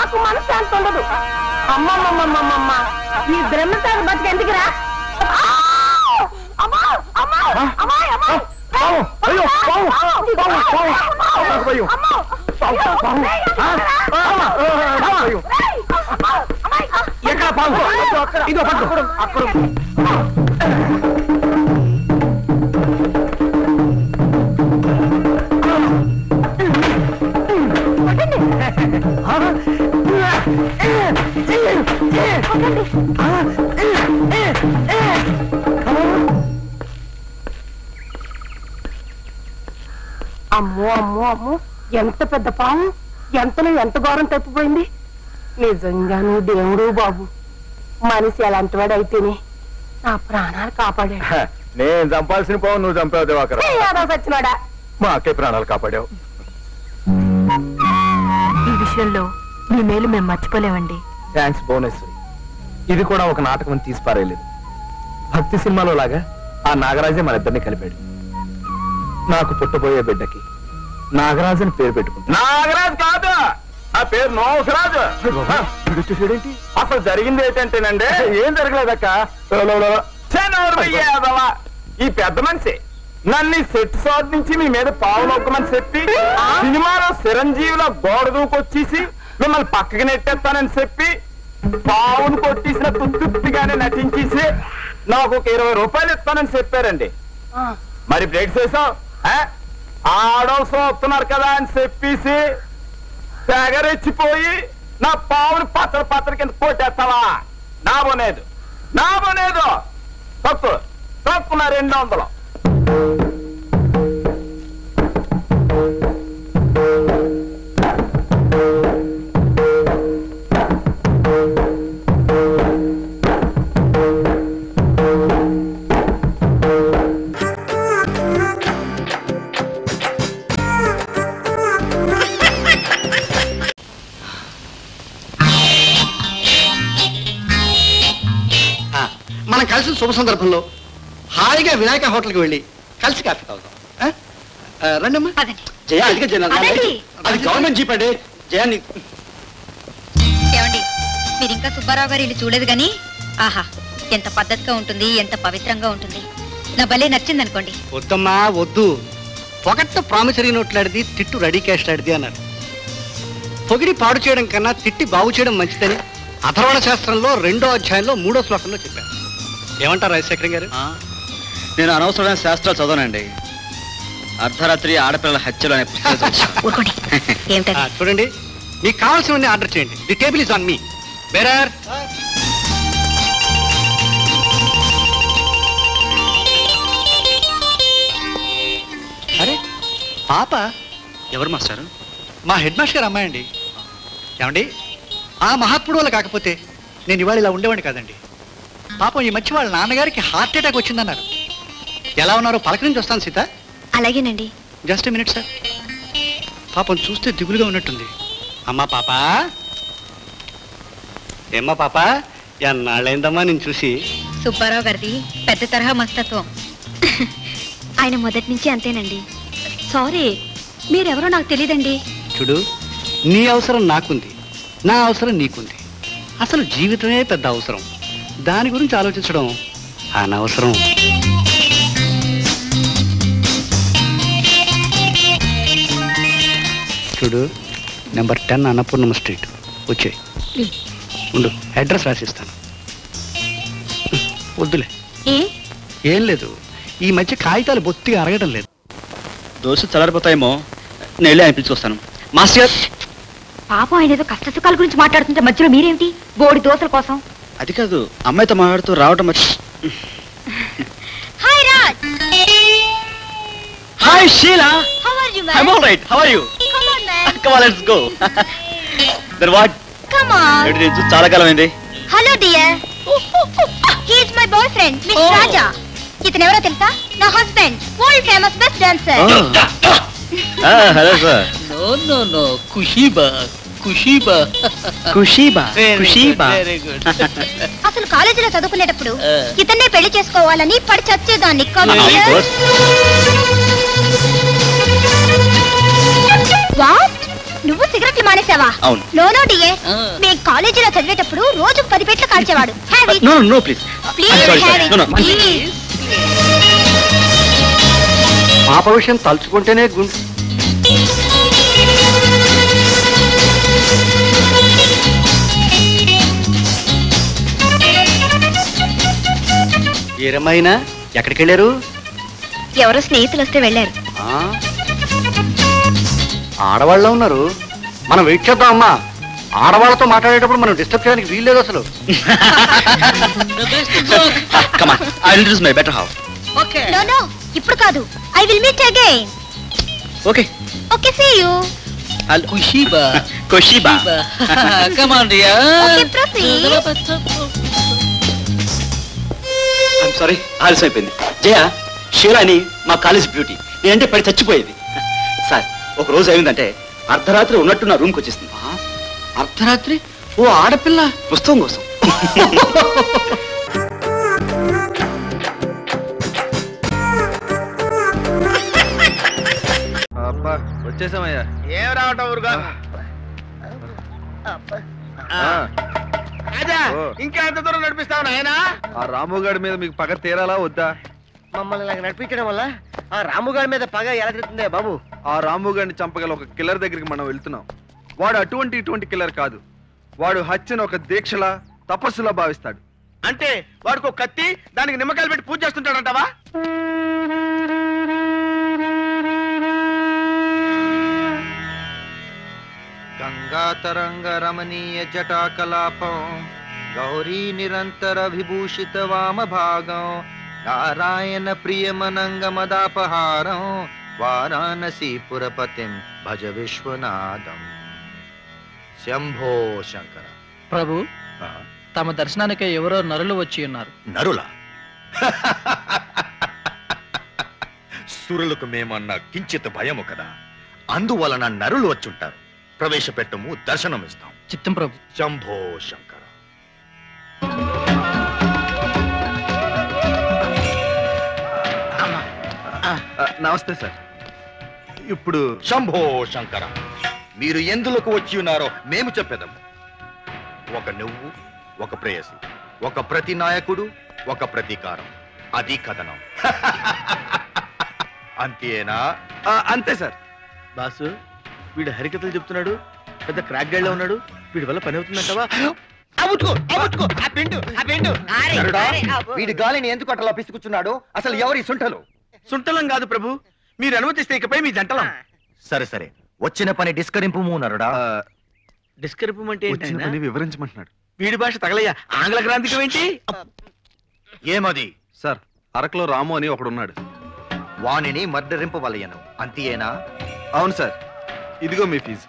నాకు మనశ్శాంతి ఉండదు. అమ్మమ్మమ్మమ్మమ్మ ఈ బ్రహ్మచారి బతికి ఎందుకురా? అమ్మా అమ్మా అమ్మాయి అమ్మాయి ఎక్కడ పాము? ఇదో పట్టు అక్కడ. అమ్మో అమ్మో అమ్మో ఎంత పెద్ద పాము! ఎంతలో ఎంత ఘోరం తప్పిపోయింది. నిజంగా నువ్వు దేవుడు బాబు. మనిషి ఎలాంటి వాడు అయితేనే నా ప్రాణాలు కాపాడాడు. నేను చంపాల్సిన పావు నువ్వు చంపావు దివాకర్. సచ్చినాడా? మా అక్కే ప్రాణాలు కాపాడావు. ఈ విషయంలో మీ మేలు మేము మర్చిపోలేమండి. థ్యాంక్స్ భువనేశ్వరి. ఇది కూడా ఒక నాటకం అని తీసి పారేయలేదు. భక్తి సినిమాలో లాగా ఆ నాగరాజే మన ఇద్దరిని కలిపాడు. నాకు పుట్టబోయే బిడ్డకి నాగరాజు అని పేరు పెట్టుకుంటా. నాగరాజు కాదు, ఆ పేరు నోసరాజు. అసలు జరిగింది ఏంటంటేనండి, ఏం జరగలేదక్క. ఈ పెద్ద మనిషి నన్ను సెట్ షాట్ నుంచి మీ మీద పావు నొక్కమని చెప్పి సినిమాలో చిరంజీవిలో గోడ దూకొచ్చేసి మిమ్మల్ని పక్కకి నెట్టేస్తానని చెప్పి పావును కొట్టేసిన తుత్తుగానే నటించేసి నాకు ఒక 20 రూపాయలు ఇస్తానని చెప్పారండి. మరి బ్రేక్ చేసావు. ఆడోసం వస్తున్నారు కదా అని చెప్పేసి తెగరెచ్చిపోయి నా పావుని పచ్చడి పచ్చడి కింద కొట్టేస్తావా? నా బోనేదు తక్కువ తక్కువ 200. మనం కలిసి శుభ సందర్భంలో హాయిగా వినాయక హోటల్కి వెళ్ళి కలిసి కాఫీ తాగుతాం. రండమ్మా. జయ అదిగా అది గవర్నమెంట్ జీప్ అండి. జయాన్ని ఏమండి, మీరు ఇంకా సుబ్బారావు గారు ఇల్లు చూడలేదు గాని ఆహా ఎంత పద్ధతిగా ఉంటుంది, ఎంత పవిత్రంగా ఉంటుంది. నా భలే నచ్చింది అనుకోండి. వద్దమ్మా వద్దు. పొగట్టు ప్రామిసరీ నోట్లాడిది, తిట్టు రెడీ క్యాష్ లాడిది అన్నారు. పొగిడి పాడు చేయడం కన్నా తిట్టి బాగు చేయడం మంచిదని అథర్వణ శాస్త్రంలో 2వ అధ్యాయంలో 3వ శ్లోకంలో చెప్పారు. ఏమంటారు రాజశేఖరం గారు? నేను అనవసరమైన శాస్త్రాలు చదవనండి. అర్ధరాత్రి ఆడపిల్లల హత్యలు అనే పుస్తకం చూడండి, మీకు కావాల్సినవన్నీ ఆర్డర్ చేయండి. The table is on me. Bearer. అరే పాప ఎవరు మాస్టారు? మా హెడ్ మాస్టర్ గారు అమ్మాయి అండి. ఏమండి, ఆ మహాత్ముడు వల్ల కాకపోతే నేను ఇవాళ ఇలా ఉండేవాడిని కాదండి. పాపం ఈ మధ్య వాళ్ళ నాన్నగారికి హార్ట్ అటాక్ వచ్చిందన్నారు. ఎలా ఉన్నారో పలకరించి వస్తాను సీత. అలాగేనండి. Just minute sir. పాపం చూస్తే దిగులుగా ఉన్నట్టుంది. అమ్మా పాప, ఏమ్మా పాప, ఎన్నాళ్ళైందమ్మా నేను చూసి. సుబ్బారావు గారిది పెద్ద తరహా మస్తత్వం. ఆయన మొదటి నుంచి అంతేనండి. సారీ, మీరెవరో నాకు తెలియదండి. చూడు, నీ అవసరం నాకుంది, నా అవసరం నీకుంది. అసలు జీవితమే పెద్ద అవసరం. దాని గురించి ఆలోచించడం అనవసరం. చూడు, నెంబర్ 10 అన్నపూర్ణమ్మ స్ట్రీట్. వచ్చే ఉండు, అడ్రస్ రాసిస్తాను. వద్దులే, ఏం లేదు. ఈ మధ్య కాగితాలు బొత్తిగా అరగడం లేదు. దోశ చల్లారిపోతాయేమో, నేను వెళ్ళి ఆయన పిలుచుకొస్తాను. మాస్టర్ పాపం ఆయన ఏదో కష్ట సుఖాల గురించి మాట్లాడుతుంటే మధ్యలో మీరేమిటి బోడి దోశల కోసం? అది కాదు, అమ్మాయితో మాట్లాడుతూ రావటం hi Raj. Hi Sheela. How are you man? I am all right. How are you? Come on man. Come on, let's go. Then what? Come on. ఏంటి నేను చూసి చాలా కాలం అయింది. Hello dear, he is my boy friend mister Raja. ఇతను ఎవరో తెలుసా? నా husband, world famous best dancer. Hello sir. No no no, కుషీబా కుషీబా కుషీబా కుషీబా. అసలు కాలేజీలో చదువుకునేటప్పుడు ఇతన్నే పెళ్లి చేసుకోవాలని పడి చచ్చేదాన్ని. వాట్? నువ్వు సిగరెట్లు మానేసావా? అవును. నో డియే, మీ కాలేజీలో చదివేటప్పుడు రోజుకు 10 పెట్లు కాల్చేవాడు. Have it. No please please have it. Please. పాప విషయం తలుచుకుంటేనే ఏరమైనా ఎక్కడికి వెళ్ళారు? ఎవరో స్నేహితులు వస్తే వెళ్ళారు. ఆడవాళ్ళ ఉన్నారు, మనం వెయిట్ చేద్దాం అమ్మా. ఆడవాళ్ళతో మాట్లాడేటప్పుడు మనం డిస్టర్బ్ చేయడానికి వీల్లేదు అసలు. My better half. No no, ఇప్పుడు కాదు. I will meet again. Okay okay, see you. కుషిబా కుషిబా. Come on dear. Okay, proceed. I'm sorry, ఆలస్యం అయిపోయింది. జయ, షీలాని మా కాలేజ్ బ్యూటీ, నేనంటే పడి చచ్చిపోయేది. సార్, ఒక రోజు అయిందంటే అర్ధరాత్రి ఉన్నట్టు నా రూమ్కి వచ్చేసింది. అర్ధరాత్రి? ఓ ఆడపిల్ల పుస్తకం కోసం. వచ్చేసామయ్యా. ఏం రావటం ఊరుగా. ఇంకా ఎంత దూరం నడిపిస్తావు నాయనా? ఆ రాముగాడి మీద మీకు పగ తీరాలా వద్దా? మమ్మల్ని ఇలా నడిపించడం వల్ల ఆ రాముగాడి మీద పగ ఎలా తిరుగుతుందే బాబు? ఆ రాముగాడిని చంపగల ఒక కిల్లర్ దగ్గరికి మనం వెళ్తున్నాం. వాడు ఇటువంటి కిల్లర్ కాదు. వాడు హత్యను ఒక దీక్షలా, తపస్సులా భావిస్తాడు. అంటే వాడికి ఒక కత్తి, దానికి నిమ్మకాయలు పెట్టి పూజ చేస్తుంటాడంటావా? గంగా తరంగ రమణీయ జటాకలాపం, గౌరీ నిరంతర విభూషిత వామ భాగం, నారాయణ ప్రియమనంగ మదాపహారం, వారాణసీ పురపతిం భజ విశ్వనాథం. శంభో శంకర. ప్రభు, తమ దర్శనానికి ఎవరో నరులు వచ్చి ఉన్నారు. నరులా? సురులకు మేమన్నా కించిత్ భయము కదా, అందువలన నరులు వచ్చుంటారు. ప్రవేశపెట్టము, దర్శనం ఇస్తాం. చిత్తం ప్రభు. శంభో శంకర. నమస్తే సార్. ఇప్పుడు శంభో శంకర, మీరు ఎందులకు వచ్చి ఉన్నారో మేము చెప్పేదాము. ఒక నువ్వు, ఒక ప్రేయసి, ఒక ప్రతి నాయకుడు, ఒక ప్రతీకారం, అది కథనం. అంతేనా? అంతే సార్. బాసు, వీడు హరికథలు చెప్తున్నాడు, పెద్ద క్రాక్ గైడ్ లో ఉన్నాడు. వీడి వల్ల పని అవుతుందంటావా? వీడి గాలిని ఎందుకు అట్లా పిసుకుచున్నాడు? అసలు ఎవరి సుంఠలు? సుంటలం కాదు ప్రభు, మీరు అనుమతిస్తే ఇకపై మీ జంటలం. సరే సరే, వచ్చిన పని డిస్కరింపు నరుడా. డిస్కరిపమంటే వచ్చిన పని వివరించమంటున్నాడు. వీడి భాష తగలయ్యా, ఆంగ్ల గ్రాంధికం ఏంటి? ఏమది? సార్, అరకులో రాము అని ఒకడున్నాడు. వాణిని మర్డరింపవలయను, అంతేనా? అవును సార్, ఇదిగో మీ ఫీజు.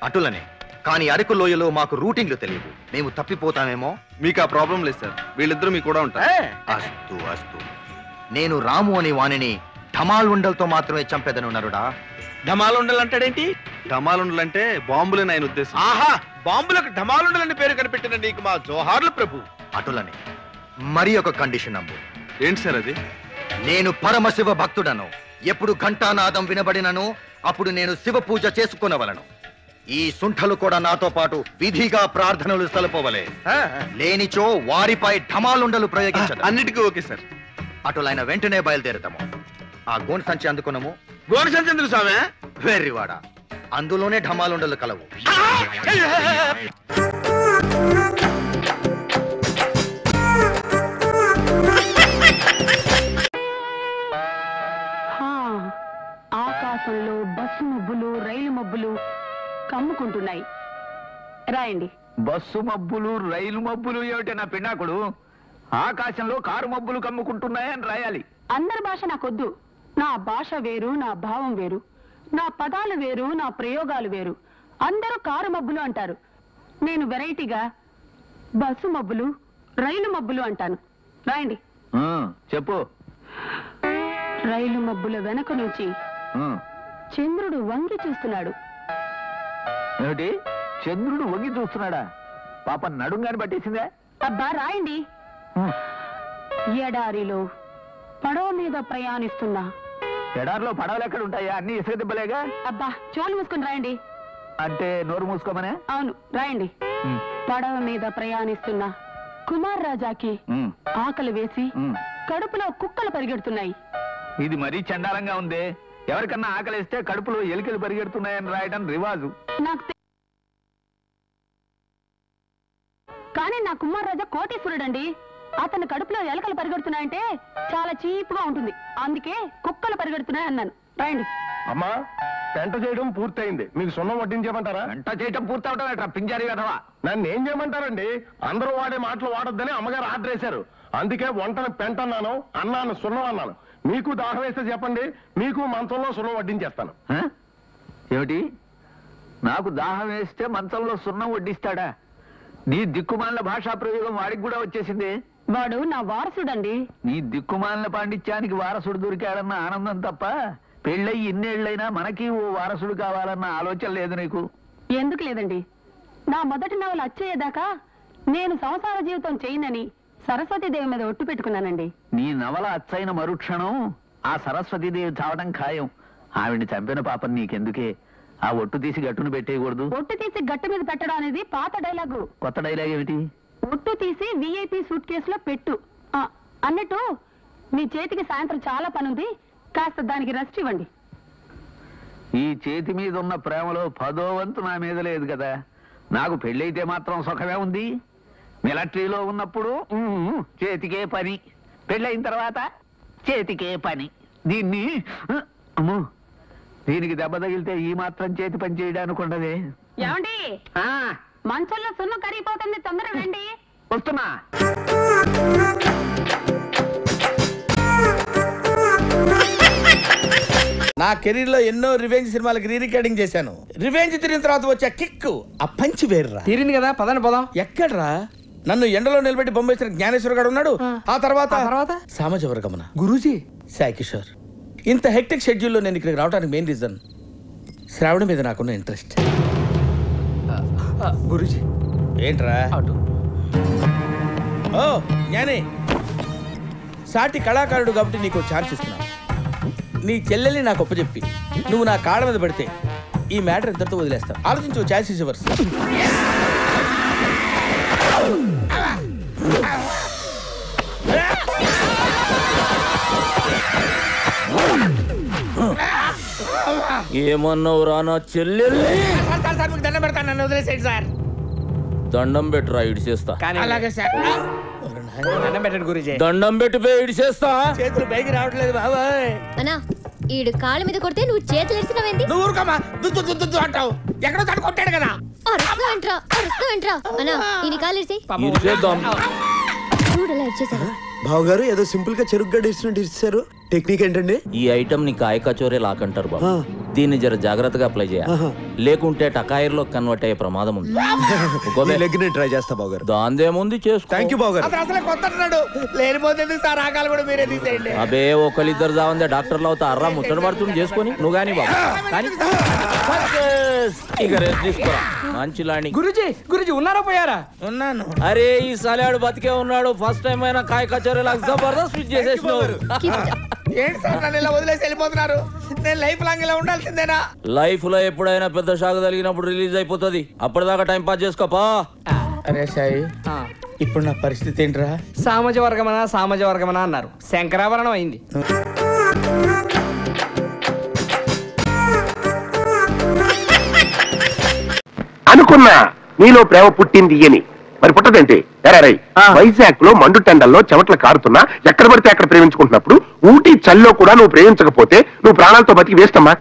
అటులనే, కానీ అరకు లోయలో మాకు రూటింగ్లు తెలియవు, మేము తప్పిపోతామేమో. మీకు ఆ ప్రాబ్లం లేదు సార్, వీళ్ళిద్దరూ మీకు కూడా ఉంటారు. అస్తు అస్తు. నేను రాము అని వాణిని ఢమాల్ ఉండలతో మాత్రమే చంపేదను నరుడా. ఢమాలు ఉండాలంటాడేంటి? ఢమాలుండలంటే బాంబులని ఆయన ఉద్దేశం. ఆహా, బాంబులకు ఢమాలుండలని పేరు కనిపెట్టిన నీకు మా జోహార్లు ప్రభు. అటులనే మరి ఒక కండిషన్ అమ్ము. ఏంటి సార్ అది? నేను పరమశివ భక్తుడను. ఎప్పుడు ఘంటానాదం వినబడినను అప్పుడు నేను శివ పూజ చేసుకునవలను. ఈ సుంఠలు కూడా నాతో పాటు విధిగా ప్రార్థనలు సలపవలే. లేనిచో వారిపై ఢమాలుండలు ప్రయోగించదు. అన్నిటికీ ఓకే సార్. అటులైన వెంటనే బయలుదేరుతాము. ఆ గోను సంచి అందుకున్నాము. గోను సంచి ఎందుకు స్వామి? వెర్రివాడ, అందులోనే ఢమాలుండలు కలవు. ఆకాశంలో బస్సు మబ్బులు, రైలు మబ్బులు కమ్ముకుంటున్నాయి. రాయండి. బస్సు మబ్బులు, రైలు మబ్బులు ఏమిటి నా పిన్నాకుడు? ఆకాశంలో కారు మబ్బులు కమ్ముకుంటున్నాయని రాయాలి. అందరి భాష నాకొద్దు. నా భాష వేరు, నా భావం వేరు, నా పదాలు వేరు, నా ప్రయోగాలు వేరు. అందరూ కారు మబ్బులు అంటారు, నేను వెరైటీగా బస్సు మబ్బులు, రైలు మబ్బులు అంటాను. రాయండి. చెప్పు. రైలు మబ్బుల వెనక నుంచి చంద్రుడు వంగి చూస్తున్నాడు. ఏమిటి? చంద్రుడు వంగి చూస్తున్నాడా? పాప నడుంగాని పట్టేసిందే. అబ్బా రాయండి. ఎడారిలో పడవ మీద ప్రయాణిస్తున్నా. ఎడారిలో పడవలు ఎక్కడ ఉంటాయా? అన్ని ఇసుక దిబ్బలేగా. అబ్బా చోలు మూసుకుని రాయండి. అంటే నోరు మూసుకోమనే? అవును, రాయండి. పడవ మీద ప్రయాణిస్తున్న కుమార్ రాజాకి ఆకలి వేసి కడుపులో కుక్కలు పరిగెడుతున్నాయి. ఇది మరీ చండాలంగా ఉంది. ఎవరికన్నా ఆకలిస్తే కడుపులో ఎలికలు పరిగెడుతున్నాయని రాయడం రివాజు. కానీ నా కుమార్ రాజా కోటీశ్వరుడండి. అతని కడుపులో ఎలకలు పరిగెడుతున్నాయంటే చాలా చీప్గా ఉంటుంది. అందుకే కుక్కలు పరిగెడుతున్నాయి అన్నాను. రాయండి. అమ్మా, పెంట చేయడం పూర్తయింది. మీకు సున్నం వడ్డించమంటారా? పెంట చేయటం పూర్తవటం ఎట్రా పింజారి కదవా? నన్ను ఏం చేయమంటారండి? అందరూ వాడే మాటలు వాడొద్దని అమ్మగారు ఆర్డర్ వేశారు. అందుకే వంటను పెంట అన్నాను, అన్నాను సున్నం అన్నాను. మీకు దాహం వేస్తే చెప్పండి, మీకు మంచంలో సున్నం వడ్డించేస్తాను. ఏమిటి? నాకు దాహం వేస్తే మంచంలో సున్నం వడ్డిస్తాడా? నీ దిక్కుమాలిన భాషా ప్రయోగం వాడికి కూడా వచ్చేసింది. వాడు నా వారసుడండి. నీ దిక్కుమాలిన పాండిత్యానికి వారసుడు దొరికాడన్న ఆనందం తప్ప పెళ్ళయి ఇన్నేళ్లైనా మనకి ఓ వారసుడు కావాలన్న ఆలోచన లేదు నీకు? ఎందుకు లేదండి? నా మొదటి నవల అచ్చేదాకా నేను సంసార జీవితం చేయనని సరస్వతీదేవి మీద ఒట్టు పెట్టుకున్నానండి. నీ నవల అచ్చైన మరుక్షణం ఆ సరస్వతీదేవి చావడం ఖాయం. ఆవిడ్ని చంపిన పాపం నీకెందుకే? ఆ ఒట్టు తీసి గట్టును పెట్టేయకూడదు. ఒట్టు తీసి గట్టు మీద పెట్టడం అనేది పాత డైలాగు. కొత్త డైలాగ్ ఏమిటి? ఒట్టు తీసి VIP సూట్ కేసులో పెట్టు అన్నట్టు. మీ చేతికి సాయంత్రం చాలా పని ఉంది, కాస్త దానికి రెస్ట్ ఇవ్వండి. ఈ చేతి మీద ఉన్న ప్రేమలో 10వ వంతు నా మీద లేదు కదా. నాకు పెళ్ళైతే మాత్రం సుఖమే ఉంది. మిలిటరీలో ఉన్నప్పుడు చేతికే పని, పెళ్ళైన తర్వాత చేతికే పని. దీన్ని అమ్మో, దీనికి దెబ్బ తగిలితే ఈ మాత్రం చేతి పని చేయడానికి ఉండదే. ఏమండి, మంచంలో సున్నం కరిగిపోతుంది, తొందరగా రండి. వస్తున్నా. నా కెరీర్ లో ఎన్నో రివెంజ్ సినిమాలకు రీ రికార్డింగ్ చేశాను. రివెంజ్ తిరిగిన తర్వాత వచ్చే కిక్ ఆ పంచి వేర్రా. తీరింది కదా, పదండి పోదాం. ఎక్కడ్రా? నన్ను ఎండలో నిలబెట్టి బొమ్మేసిన జ్ఞానేశ్వర గారు ఉన్నాడు. ఆ తర్వాత సామాజ వర్గమన గురూజీ, సాయి కిషోర్. ఇంత హెక్టిక్ షెడ్యూల్లో నేను ఇక్కడికి రావడానికి మెయిన్ రీజన్ శ్రావణ మీద నాకున్న ఇంట్రెస్ట్. గురూజీ ఏంట్రా? ఓ జ్ఞానే, సాటి కళాకారుడు కాబట్టి నీకు ఛాన్స్ ఇస్తున్నా. నీ చెల్లెల్ని నాకు ఒప్పచెప్పి నువ్వు నా కాళ్ళ మీద పడితే ఈ మ్యాటర్ ఇద్దరితో వదిలేస్తావు. ఆలోచించు, ఛాన్స్ ఇస్ యువర్స్. ఏమన్నావు రా నా చెల్లెల్ని? మీకు దండం పెడతాను, నన్ను వదిలేసేయండి సార్. దండం పెట్టురా, ఇడిచేస్తా. అలాగే సార్. దండం పెట్టండి గురూజీ. దండం పెట్టిపోయి ఇడిచేస్తా. చేతులు పైకి రావట్లేదు బాబాయ్. అన్నా, ఈడు కాళ్ళ మీద కొడితే నువ్వు చేతులు ఎరిసినవేంది? నువ్వు ఊరుకోమా, దుద్దు దుద్దు దుద్దు అంటావు. ఎక్కడో తను కొట్టాడు కదా. అరుస్తావేంట్రా అన్నా, ఈయన కాలు ఇరిసి. ఇడిచేద్దాం. చూడలా ఇచ్చేసాడు. బావగారు ఏదో సింపుల్ గా చెరుగ్గా ఇచ్చినట్టు ఇచ్చారు. టెక్నిక్ ఏంటండి? ఈ ఐటమ్ ని కాయ కచోరే లాకంటారు బాబు. దీన్ని జర జాగ్రత్తగా అప్లై చేయాలి, లేకుంటే టకాయిర్లో కన్వర్ట్ అయ్యే ప్రమాదం ఉంది. ట్రై చేస్తా బావగారు. దాందేముంది, చేసుకో. థ్యాంక్ యూ బావగారు. అసలు కొత్త లేనిపోతే సార్, ఆకాలు కూడా మీరే తీసేయండి. అబే ఒకళ్ళిద్దరు జావందే డాక్టర్లు అవుతా అర్రా ముచ్చట పడుతుంది చేసుకొని నువ్వు గాని బాబు. ఇక రెస్ట్ తీసుకోరా మంచి లాంటి. గురూజీ ఉన్నారా పోయారా? ఉన్నాను. అరే ఈ సలాడు బతికే ఉన్నాడు. ఫస్ట్ టైం అయినా కాయ కచోరే లాగా జబర్దస్త్ స్విచ్ చేసేసినావు. ఏంటి సార్ నన్ను ఇలా వదిలేసి వెళ్ళిపోతున్నారు? నేను లైఫ్ లాంగ్ ఇలా ఉండాల్సిందేనా? లైఫ్ లో ఎప్పుడైనా పెద్ద షాక్ తగిలినప్పుడు రిలీజ్ అయిపోతుంది. అప్పటిదాకా టైం పాస్ చేసుకోపా. అరే సాయి, ఇప్పుడు నా పరిస్థితి ఏంట్రా? సామాజ వర్గమనా అన్నారు, శంకరాభరణం అయింది. అనుకున్నా నీలో ప్రేమ పుట్టింది అని. మరి పుట్టదంటే వైజాగ్ లో మండు టెండల్లో చెమట్లు కారుతున్నా ఎక్కడ పడితే అక్కడ ప్రేమించుకుంటున్నప్పుడు ఊటీ చల్లో కూడా నువ్వు ప్రేమించకపోతే నువ్వు ప్రాణాలతో బతికి వేస్తమ్మా.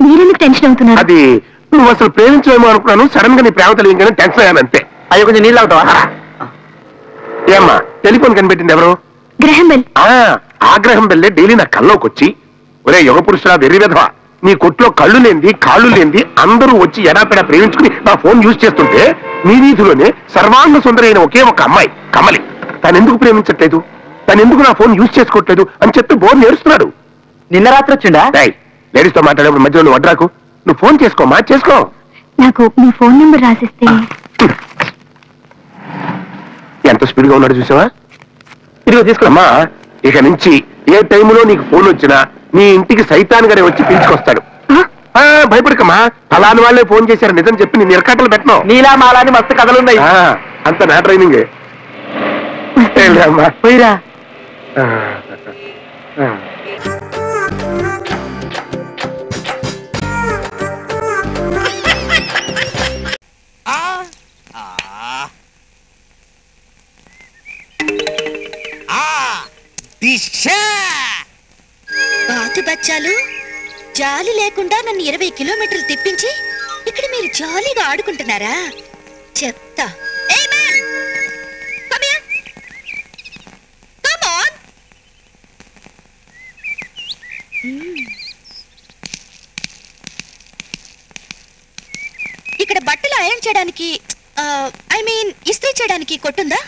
మీరెందుకు టెన్షన్ అవుతున్నారు? అది నువ్వు అసలు ప్రేమించలేమో అనుకున్నాను. సడన్ గా నీ ప్రేమ తెలియగానే టెన్షన్ అయ్యాను అంతే. అయ్యో కొంచెం నీళ్ళు అవుతావా? ఏమ్మా, టెలిఫోన్ కనిపెట్టింది ఎవరు? Graham Bell. ఆ గ్రహం బెల్లే డైలీ నా కల్లోకి వచ్చి, ఒరే యుగ పురుషులా వెర్రి విధవా, నీ కొట్లో కళ్ళు లేంది కాళ్ళు లేంది అందరూ వచ్చి ఎడాపెడా ప్రేమించుకుని నా ఫోన్ యూజ్ చేస్తుంటే నీ వీధిలోనే సర్వాంగ సుందరైన ఒకే ఒక అమ్మాయి కమలి తనెందుకు ప్రేమించట్లేదు, తనెందుకు నా ఫోన్ యూజ్ చేసుకోవట్లేదు అని చెప్పి బోర్ నేర్చుతున్నాడు. నిన్న రాత్రి వచ్చిందా? లేడీస్ తో మాట్లాడేప్పుడు మధ్యలో నువ్వు వడ్రాకు. నువ్వు ఫోన్ చేసుకోమా, చేసుకో. నాకు మీ ఫోన్ నెంబర్ రాసిస్తే. ఎంత స్పీడ్ గా ఉన్నాడు చూసావా? ఇదిగో తీసుకోమ్మా. ఇక నుంచి ఏ టైంలో నీకు ఫోన్ వచ్చినా నీ ఇంటికి సైతాన్ గారే వచ్చి పిలుచుకొస్తాడు. భయపడకమ్మా, అలాని వాళ్ళే ఫోన్ చేశారు. నిజం చెప్పి నేను నిరకట్టలు పెట్టను. నీలా మాలాని మస్తు కథలున్నాయి. అంత నా ట్రైనింగ్. పోయిరా. బాతు బచ్చాలు జాలి లేకుండా నన్ను 20 కిలోమీటర్లు తిప్పించి ఇక్కడ మీరు జాలీగా ఆడుకుంటున్నారా? చెప్తా. ఇక్కడ బట్టలు ఐరన్ చేయడానికి ఇస్త్రీ చేయడానికి కొట్టుందా?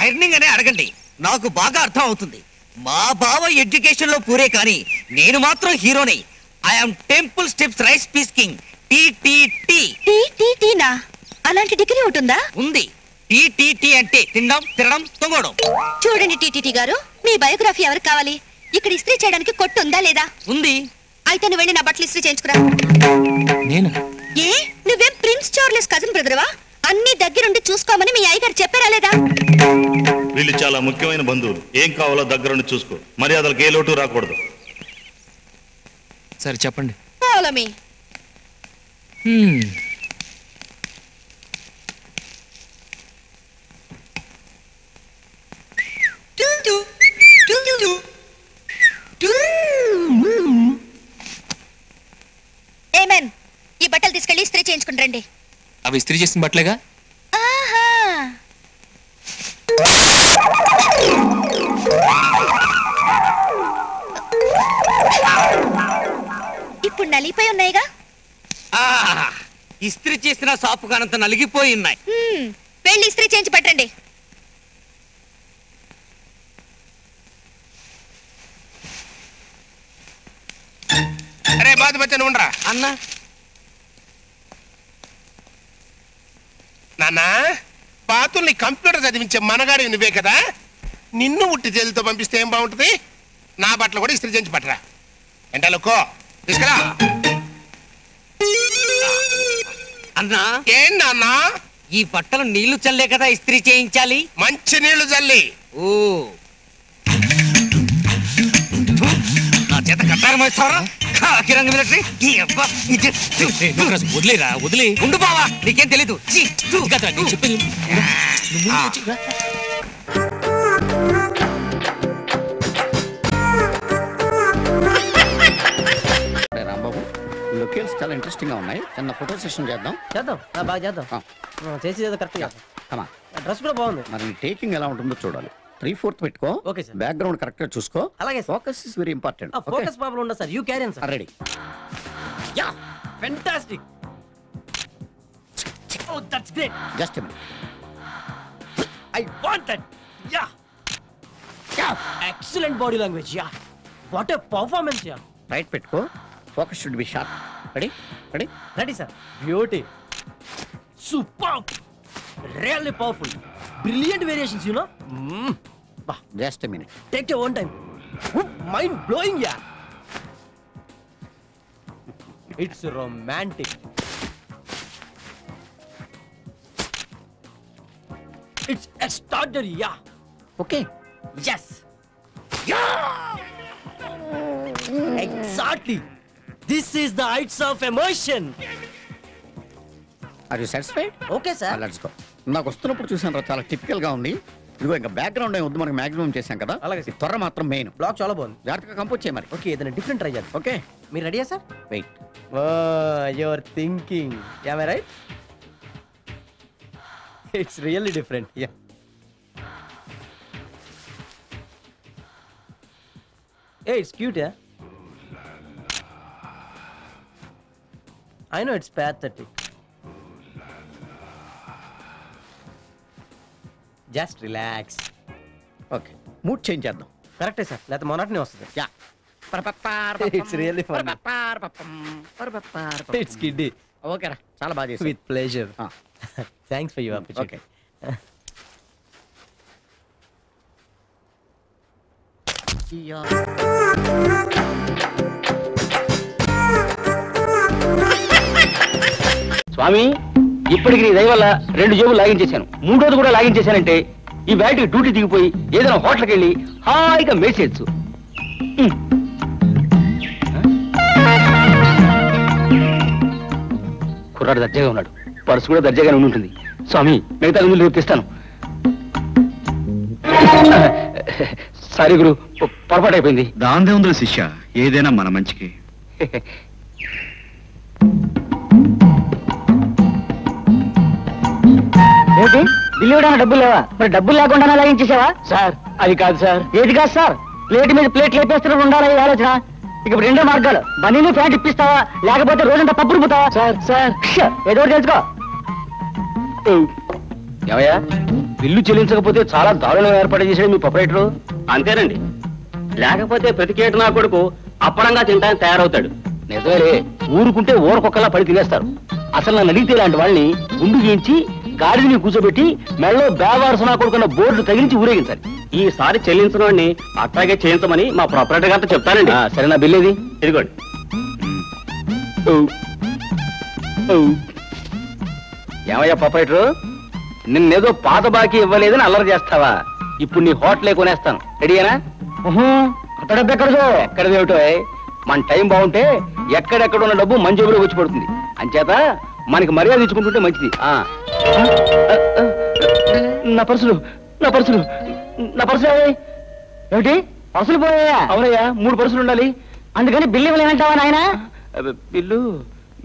ఐరనింగ్ అనే అడగండి, నాకు బాగా అర్థం అవుతుంది. మా బావ ఎడ్యుకేషన్ లో పూరే కానీ నేను మాత్రం హీరోని. I'm temple steps rice piece king. టీటీటీనా? అలాంటి డిగ్రీ ఉంటుందా? ఉంది. టీటీటీ అంటే తినడం, తినడం, తొంగడం. చూడండి టీటీటీ గారు, మీ బయోగ్రఫీ ఎవరికి కావాలి? ఇక్కడ ఇస్త్రీ చేయడానికి కొట్టు ఉందా లేదా? ఉంది. అయితే నువ్వు వెళ్ళి నా బట్టలు ఇస్త్రీ చేయించుకురా. నేను ఏ నువ్వేం ప్రిన్స్ చార్లెస్ కజిన్ బ్రదర్వా? అన్ని దగ్గరుండి చూసుకోమని మీ అయ్యగారు చెప్పారా లేదా? వీళ్ళు చాలా ముఖ్యమైన బంధువులు. ఏం కావాలో దగ్గరుండి చూసుకో. మర్యాదలకు ఏ లోటు రాకూడదు. సరే చెప్పండి. Follow me. ఏమేన్, ఈ బట్టలు తీసుకెళ్ళి ఇస్త్రీ చేయించుకుని రండి. అవి ఇస్త్రీ చేసిన బట్టలేగా? ఇప్పుడు నలిగిపోయి ఉన్నాయిగా. ఇస్త్రీ చేసిన సాపు కానంత నలిగిపోయి ఉన్నాయి. వెళ్ళి ఇస్త్రీ చేయించి పట్టండి. అరే బాధ బచ్చను ఉండరా అన్నా. నాన్నా, పాతుల్ని కంప్యూటర్ చదివించే మనగాడి నువ్వే కదా. నిన్ను ఉట్టి తేలితో పంపిస్తే ఏం బాగుంటుంది? నా బట్టలు కూడా ఇస్త్రీ చేయించి పట్టరా. ఎంటలుకో తీసుకురా. అన్నా ఏం నాన్నా, ఈ బట్టలు నీళ్లు చల్లే కదా ఇస్త్రీ చేయించాలి? మంచి నీళ్లు చల్లి. ఓ నా చేత కట్టారు మాస్తారా? వదిలేరా, వదిలే ఉండు బావా, నీకేం తెలీదు. చెప్పింది రాంబాబు, లొకేషన్స్ చాలా ఇంట్రెస్టింగ్ గా ఉన్నాయి. చిన్న ఫోటో సెషన్ చేద్దాం. బాగా చేద్దాం. చేసి కరెక్ట్ గా. డ్రెస్ కూడా బాగుంది. మరి టేకింగ్ ఎలా ఉంటుందో చూడాలి. 3/4 పెట్టుకో. Okay sir. బ్యాక్గ్రౌండ్ కరెక్ట్ గా చూసుకో. అలాగే. Focus is very important. Focus problem ఉండదు sir. You carry on sir. Ready. Ya fantastic. Oh that's great. Just a minute. I want that. Ya excellent body language. Ya what a performance. Ya right పెట్టుకో. Focus should be sharp. Ready ready ready sir. Beauty super really powerful brilliant variations you know. Just a minute. Take your own time. Mind blowing. Ya it's romantic. It's extraordinary. Yeah okay. yes exactly. this is the heights of emotion. Are you satisfied? Okay sir. Let's go. నాకు వస్తున్నప్పుడు చూసాను చాలా typical గా ఉంది. ఇదిగో ఇంకా background వద్దు, మనకి మాక్సిమం చేశాం కదా. అలాగే. త్వర మాత్రం మెయిన్. బ్లాక్ చాలా బాగుంది. జాగ్రత్తగా కంపోజ్ చేయ మరి. ఓకే, ఏదైనా డిఫరెంట్ ట్రై చేద్దాం. ఓకే, మీరు రెడీయా sir? Wait. You are thinking. Am I right? It's really different. Yeah hey, it's cute. Yeah, I know it's pathetic. Just relax. Okay, mood change చేద్దాం. కరెక్టే సార్, లేకపోతే మొన్నటినే వస్తుంది. Yeah It's really fun. It's kiddie. Okay రా, చాలా బాగా చేసావు. With pleasure. Thanks for your opportunity. Okay. స్వామి ఇప్పటికి నీ దయ వల్ల 2 జేబులు లాగించేశాను, 3ోది కూడా లాగించేశానంటే ఈ బ్యాటికి డ్యూటీ దిగిపోయి ఏదైనా హోటల్కి వెళ్ళి హాయిగా మేసేయచ్చు. కుర్రాడు దర్జాగా ఉన్నాడు, పర్సు కూడా దర్జాగానే ఉంటుంది. స్వామి మిగతా ముందు రేపు తెస్తాను. సారీ గురు, పొరపాటు అయిపోయింది. దాందే ఉందో శిష్య, ఏదైనా మన మంచికి. ఏంటి బిల్లు ఇవ్వడానికి డబ్బులు లేవా? మరి డబ్బులు లేకుండా లాగించేసావా? సార్ అది కాదు సార్. ఏది కాదు సార్? ప్లేట్ మీద ప్లేట్ లేపేస్తున్నా ఉండాలి ఈ ఆలోచన. ఇక 2 మార్గాలు, బన్నీని ప్యాంట్ ఇప్పిస్తావా లేకపోతే రోజంతా పప్పు రుపుతావా? సార్ సార్ ఏదో ఒకటి తెలుసుకో. ఏమయ్యా, బిల్లు చెల్లించకపోతే చాలా దారుణం ఏర్పాటు చేశాడు మీ ప్రొపరేటరు. అంతేనండి, లేకపోతే ప్రతికేటు నా కొడుకు అప్పడంగా తింటానికి తయారవుతాడు. నిజమేలే, ఊరుకుంటే ఊరకొక్కలా పడి తినేస్తారు. అసలు నన్ను అడిగితే ఇలాంటి వాళ్ళని గుండు గీయించి గాడిని కూర్చోబెట్టి మెళ్ళలో బేవారసనా కొడుకున్న బోర్డు తగిలించి ఊరేగించాలి. ఈసారి చెల్లించిన వాడిని అట్లాగే చేయించమని మా ప్రొపరేటర్ గారితో చెప్తానండి. సరే, నా బిల్లు ఇది ఇదిగోండి. ఏమయ్యా ప్రొపరేటరు, నిన్నేదో పాత బాకీ ఇవ్వలేదని అల్లరి చేస్తావా? ఇప్పుడు నీ హోటలే కొనేస్తాను, రెడీయేనా? అంత డబ్బు ఎక్కడదేమిటో, మన టైం బాగుంటే ఎక్కడెక్కడ ఉన్న డబ్బు మన జేబులో వచ్చి పడుతుంది. అంచేత మనకి మర్యాద ఇచ్చుకుంటుంటే మంచిది. నా పర్సులు నా పర్సులు నా పర్సులు ఏమిటి? పర్సులు పోయా? అవునయ్యా, 3 పర్సులు ఉండాలి. అందుకని బిల్లు ఇవ్వలేమంటావా నాయన? బిల్లు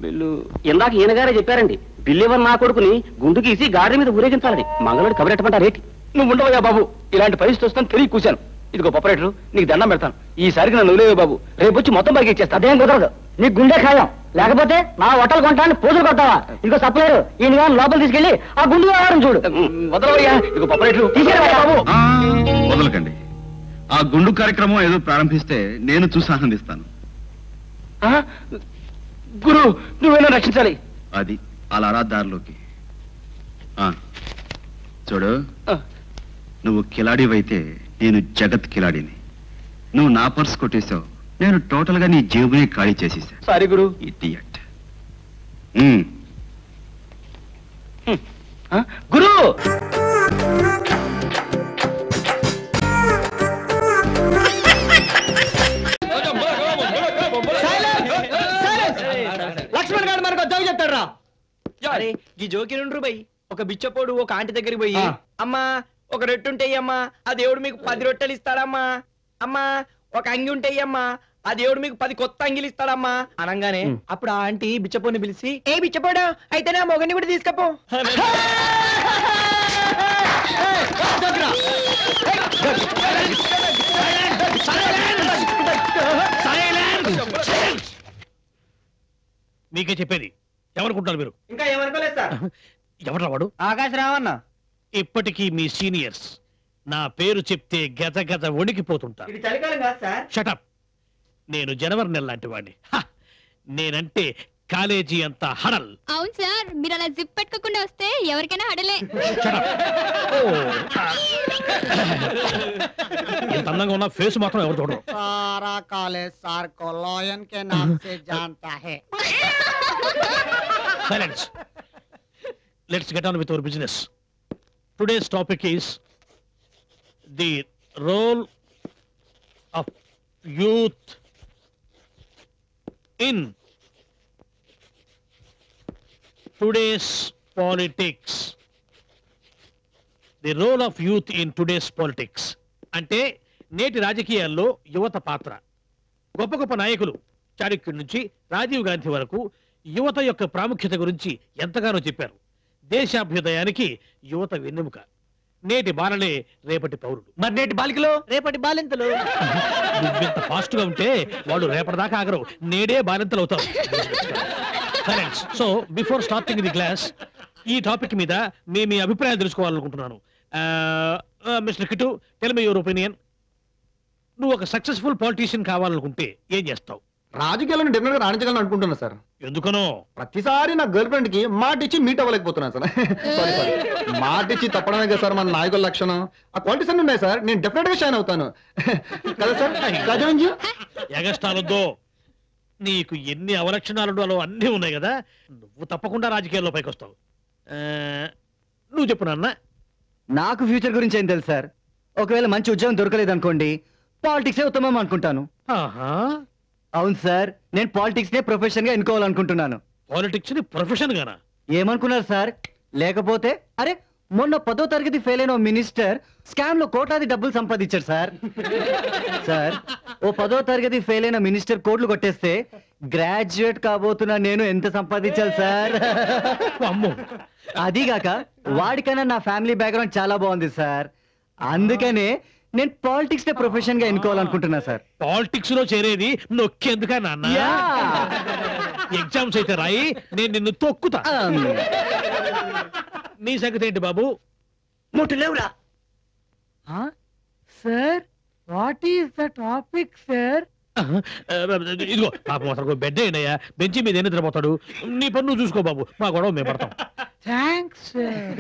బిల్లు ఇందాక ఈయనగారే చెప్పారండి, బిల్లు ఇవ్వని నా కొడుకుని గుండు గీసి గాడి మీద ఊరేగించాలని. మంగళవాడు కబరెట్టమంటారు రేటి. నువ్వు ఉండవయ్యా బాబు, ఇలాంటి పరిస్థితి వస్తాను తెలియ కూశాను. ఇదిగో ప్రొపరేటరు, నీకు దండం పెడతాను. ఈసారికి నన్ను వదిలేవే బాబు, రేపు వచ్చి మొత్తం బాగా ఇచ్చేస్తా. అదేం కుదరదు, నీకు గుండె ఖాయం. లేకపోతే నా హోటల్ కొంటాను పూజలు కొట్టావా? ఇదిగో సప్లైరు, ఈయన కానీ లోపల తీసుకెళ్లి ఆ గుండు వ్యవహారం చూడు. వదలవయ్యా, ఇదిగో ప్రొపరేటరు తీసేరా బాబు. వదలకండి, ఆ గుండు కార్యక్రమం ఏదో ప్రారంభిస్తే నేను చూసి ఆనందిస్తాను. గురు, నువ్వేనా రక్షించాలి. అది అలా రా దారిలోకి. చూడు, నువ్వు కిలాడివైతే నేను జగత్ కిలాడిని. నువ్వు నా పర్స్ కొట్టేశావు, నేను టోటల్ గా నీ జేబుని ఖాళీ చేసేసా. సారీ గురు. ఇడియట్. గురు, లక్ష్మణ్ గారు మనకు జోగి చెప్తాడు రా. ఈ జోకి నుండ్రు బై, ఒక బిచ్చపోడు ఒక ఆంటీ దగ్గరికి పోయి, అమ్మా ఒక రొట్టె ఉంటాయి అమ్మా, ఆ దేవుడు మీకు 10 రొట్టెలు ఇస్తాడమ్మా. అమ్మా ఒక అంగి ఉంటాయి అమ్మా, ఆ దేవుడు మీకు 10 కొత్త అంగిలు ఇస్తాడమ్మా అనగానే అప్పుడు ఆ ఆంటీ బిచ్చపోని పిలిచి, ఏ బిచ్చపోడా అయితే నా మొగని కూడా తీసుకపో. మీకే చెప్పేది, ఎవరుకుంటారు మీరు? ఇంకా ఏమనుకోలేదు సార్. ఎవరు వాడు? ఆకాశ రావన్న. ఇప్పటికీ మీ సీనియర్స్ నా పేరు చెప్తే గత గత వణికిపోతుంటారు. ఇది చలికాలం కాదు సార్. షటప్. నేను జనవరి నెల లాంటి వాడిని. నేనంటే కాలేజీ అంతా హడల్. అవును సార్, మీరు అలా జిప్ పెట్టుకోకుండా వస్తే ఎవరికైనా హడలే. ఇంత అందంగా ఉన్న ఫేస్ మాత్రం ఎవరు చూడరు. सारा कॉलेज सर को लॉयन के नाम से जानता है. Silence. Let's get on with our business. Today's topic is the role of youth in today's politics. The role of youth in today's politics. అంటే నేటి రాజకీయాల్లో యువత పాత్ర. గొప్ప గొప్ప నాయకులు చాణక్యుడి నుంచి రాజీవ్ గాంధీ వరకు యువత యొక్క ప్రాముఖ్యత గురించి ఎంతగానో చెప్పారు. దేశాభ్యుదయానికి యువత వెన్నెముక. నేటి బాలలే రేపటి పౌరులు. మరి నేటి బాలికలు రేపటి బాలింతలు. నువ్వెంత ఫాస్ట్ గా ఉంటే వాళ్ళు రేపటిదాకా ఆగరు, నేడే బాలింతలు అవుతారు. So before starting the class, ఈ టాపిక్ మీద మీ అభిప్రాయాలు తెలుసుకోవాలనుకుంటున్నాను. Mister Kittu, tell me your opinion. నువ్వు ఒక సక్సెస్ఫుల్ పాలిటీషియన్ కావాలనుకుంటే ఏం చేస్తావు? రాజకీయాలను డెఫినెట్ గా రాణించగలను అనుకుంటున్నా సార్. ఎందుకనో? ప్రతిసారి నా గర్ల్ ఫ్రెండ్ కి మాట ఇచ్చి మీట్ అవ్వలేకపోతున్నాను సార్. సారీ, మాట ఇచ్చి తప్పడమే కదా సార్ మన నాయకుల లక్షణం. ఆ క్వాలిటీస్ అన్ని ఉన్నాయి సార్, నేను డెఫినెట్ గా షైన్ అవుతాను కదా సార్. ఎగస్టాలొద్దు. నీకు ఎన్ని అవలక్షణాలు ఉండాలో అన్నీ ఉన్నాయి కదా, నువ్వు తప్పకుండా రాజకీయాల్లో పైకి వస్తావు. నువ్వు చెప్పు నాన్న. నాకు ఫ్యూచర్ గురించి ఏం తెలుసు సార్. ఒకవేళ మంచి ఉద్యోగం దొరకలేదు అనుకోండి, పాలిటిక్సే ఉత్తమం అనుకుంటాను. అవును సార్, నేను పాలిటిక్స్ నే ప్రొఫెషన్ గా ఎన్నుకోవాలనుకుంటున్నాను. పాలిటిక్స్ ని ప్రొఫెషన్ గానా? ఏమనుకున్నారు సార్? లేకపోతే అరే మొన్న 10వ తరగతి ఫెయిల్ అయిన మినిస్టర్ స్కామ్ లో కోట్లాది డబ్బులు సంపాదించారు సార్. సార్, ఓ 10వ తరగతి ఫెయిల్ అయిన మినిస్టర్ కోట్లు కొట్టేస్తే గ్రాడ్యుయేట్ కాబోతున్నా నేను ఎంత సంపాదించాలి సార్? అదిగాక వాడికన్నా నా ఫ్యామిలీ బ్యాక్గ్రౌండ్ చాలా బాగుంది సార్. అందుకనే నేను పాలిటిక్స్ నే ప్రొఫెషన్ గా ఎన్నుకోవాలనుకుంటున్నా సార్. పాలిటిక్స్ లో చేరేది నొక్కేందుకా నాన్న? ఎగ్జామ్స్ అయితే రాయి, నేను నిన్ను తొక్కుతా. నీ సంగతి ఏంటి బాబు? ముట్టు లేవురా sir. What is the topic sir? ఇదిగో పాపం అసలు బెడ్ అయినయ్యా, బెంచి మీద ఎన్ని నిద్రపోతాడు. నీ పన్ను చూసుకో బాబు, మా గొడవ మేము పడతాం. Thanks sir.